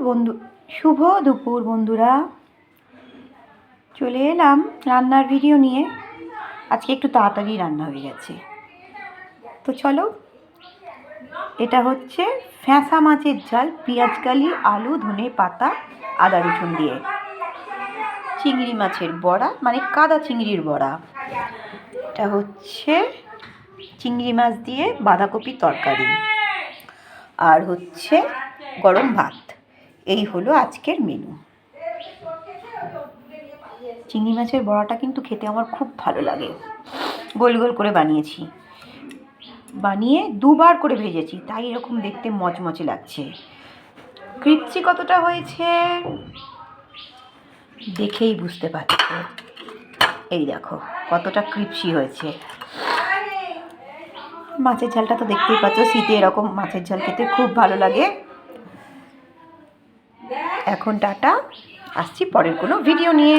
বন্ধু শুভ দুপুর বন্ধুরা, চলে এলাম রান্নার ভিডিও নিয়ে। আজকে একটু তাড়াতাড়ি রান্না হয়ে গেছে, তো চলো। এটা হচ্ছে ফ্যাঁসা মাছের ঝাল, পেঁয়াজকালি, আলু, ধনে পাতা, আদা রসুন দিয়ে। চিংড়ি মাছের বড়া, মানে কাদা চিংড়ির বড়া। এটা হচ্ছে চিংড়ি মাছ দিয়ে বাঁধাকপি তরকারি, আর হচ্ছে গরম ভাত। এই হলো আজকের মেনু। চিংড়ি মাছের বড়াটা কিন্তু খেতে আমার খুব ভালো লাগে। গোল গোল করে বানিয়েছি, বানিয়ে দুবার করে ভেজেছি, তাই এরকম দেখতে মচমচে লাগছে। ক্রিপসি কতটা হয়েছে দেখেই বুঝতে পারছো। এই দেখো কতটা ক্রিপসি হয়েছে। মাছের ঝালটা তো দেখতেই পাচ্ছ, শীতে এরকম মাছের ঝাল খেতে খুব ভালো লাগে। এখন টাটা, আসছি পরের কোনো ভিডিও নিয়ে।